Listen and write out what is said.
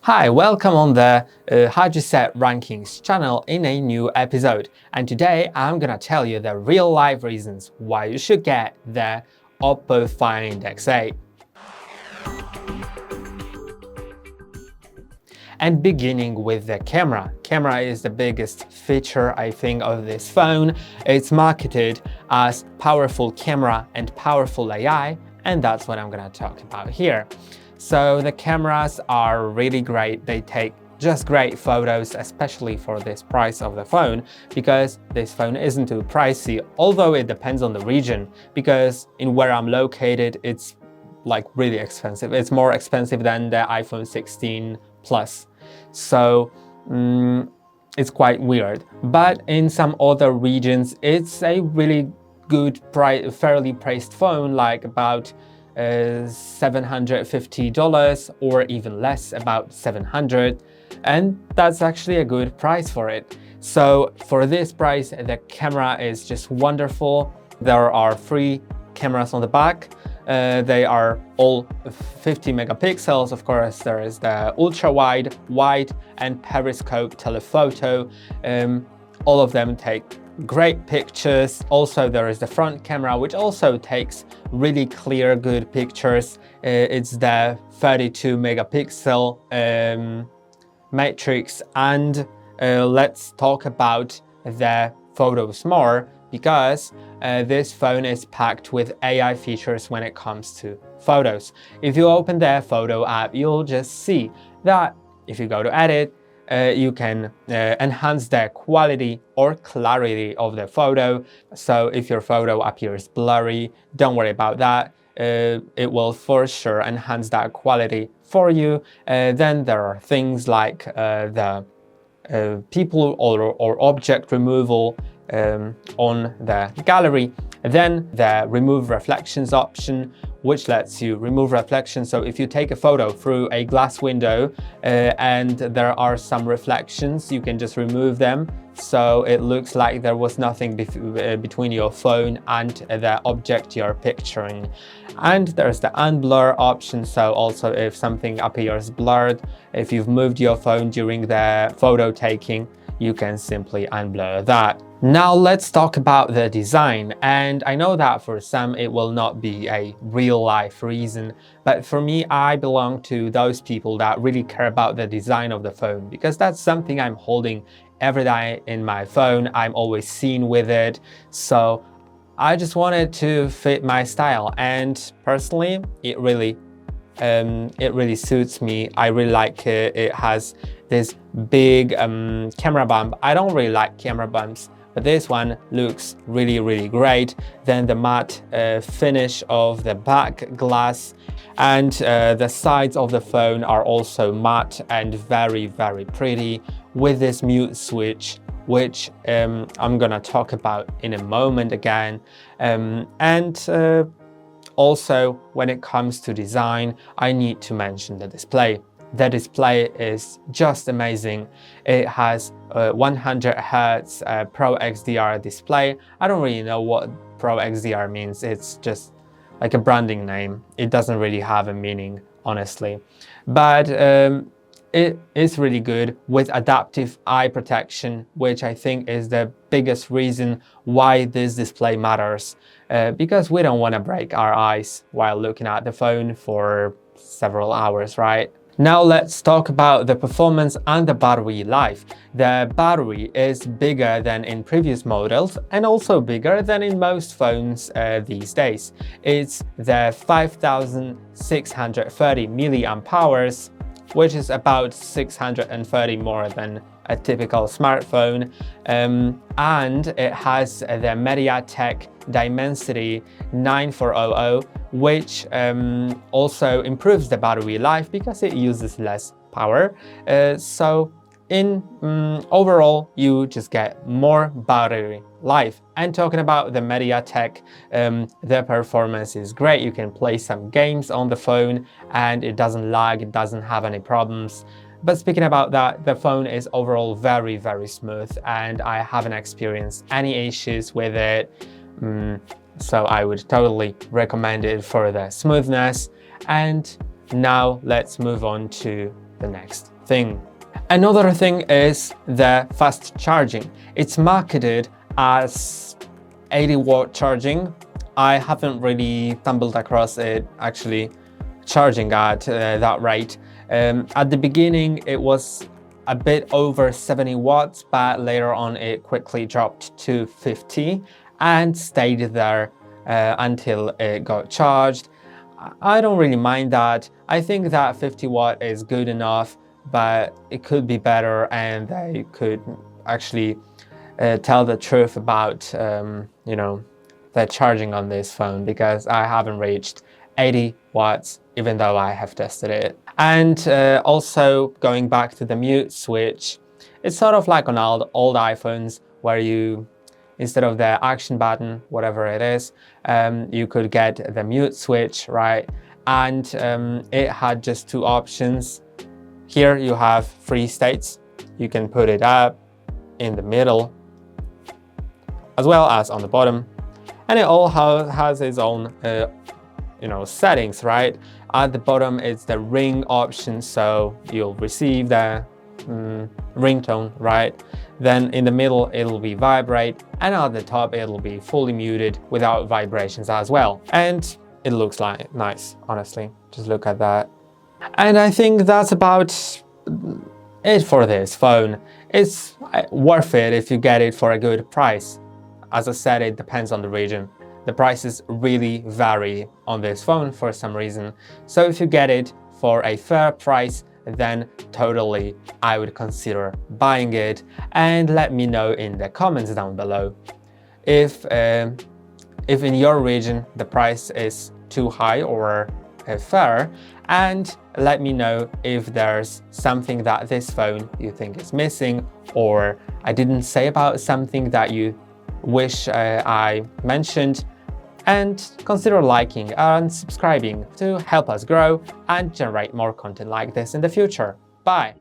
Hi, welcome on the How to Set Rankings channel in a new episode. And today I'm gonna tell you the real life reasons why you should get the OPPO Find X8. And beginning with the camera. Camera is the biggest feature, I think, of this phone. It's marketed as powerful camera and powerful AI, and that's what I'm gonna talk about here. So the cameras are really great. They take just great photos, especially for this price of the phone, because this phone isn't too pricey, although it depends on the region, because in where I'm located, it's like really expensive. It's more expensive than the iPhone 16 Plus. So it's quite weird. But in some other regions, it's a really good fairly priced phone, like about $750 or even less, about $700, and that's actually a good price for it. So for this price, the camera is just wonderful. There are 3 cameras on the back. They are all 50 megapixels. Of course, there is the ultra wide, wide, and periscope telephoto. All of them take great pictures. Also, there is the front camera, which also takes really clear, good pictures. It's the 32 megapixel matrix. And let's talk about the photos more, because this phone is packed with AI features when it comes to photos. If you open the photo app, you'll just see that if you go to edit, you can enhance the quality or clarity of the photo. So if your photo appears blurry, don't worry about that. It will for sure enhance that quality for you. Then there are things like the people or object removal on the gallery. Then the remove reflections option, which lets you remove reflections. So if you take a photo through a glass window and there are some reflections, you can just remove them, so it looks like there was nothing between your phone and the object you're picturing. And there's the unblur option, so also if something appears blurred, if you've moved your phone during the photo taking, you can simply unblur that. Now let's talk about the design, and I know that for some it will not be a real life reason, but for me, I belong to those people that really care about the design of the phone, because that's something I'm holding every day in my phone. I'm always seen with it, so I just wanted to fit my style, and personally it really suits me. I really like it. It has this big camera bump. I don't really like camera bumps, but this one looks really great. Then the matte finish of the back glass, and the sides of the phone are also matte and very pretty, with this mute switch, which I'm gonna talk about in a moment again. Also, when it comes to design, I need to mention the display. The display is just amazing. It has a 100 Hz Pro XDR display. I don't really know what Pro XDR means. It's just like a branding name. It doesn't really have a meaning, honestly. But it is really good with adaptive eye protection, which I think is the biggest reason why this display matters, because we don't want to break our eyes while looking at the phone for several hours, right? Now let's talk about the performance and the battery life. The battery is bigger than in previous models and also bigger than in most phones these days. It's the 5630 milliamp hours, which is about 630 more than a typical smartphone, and it has the Mediatek Dimensity 9400, which also improves the battery life because it uses less power. So in overall, you just get more battery life. And talking about the Mediatek, the performance is great. You can play some games on the phone and it doesn't lag, it doesn't have any problems. But speaking about that, the phone is overall very smooth, and I haven't experienced any issues with it. So I would totally recommend it for the smoothness. And now let's move on to the next thing. Another thing is the fast charging. It's marketed as 80-watt charging. I haven't really stumbled across it actually charging at that rate. At the beginning, it was a bit over 70 watts, but later on it quickly dropped to 50 and stayed there until it got charged. I don't really mind that. I think that 50 watt is good enough, but it could be better, and they could actually tell the truth about the charging on this phone, because I haven't reached 80 watts even though I have tested it. And also going back to the mute switch, it's sort of like on old iPhones where you, instead of the action button, whatever it is, you could get the mute switch, right? And it had just two options. Here you have 3 states. You can put it up in the middle as well as on the bottom, and it all has its own settings, right? At the bottom it's the ring option, so you'll receive the ringtone, right? Then in the middle it'll be vibrate, and at the top it'll be fully muted without vibrations as well. And it looks like nice, honestly. Just look at that. And I think that's about it for this phone. It's worth it if you get it for a good price. As I said, it depends on the region. The prices really vary on this phone for some reason. So if you get it for a fair price, then totally I would consider buying it. And let me know in the comments down below if in your region the price is too high or fair, and let me know if there's something that this phone you think is missing, or I didn't say about something that you wish I mentioned. And consider liking and subscribing to help us grow and generate more content like this in the future. Bye!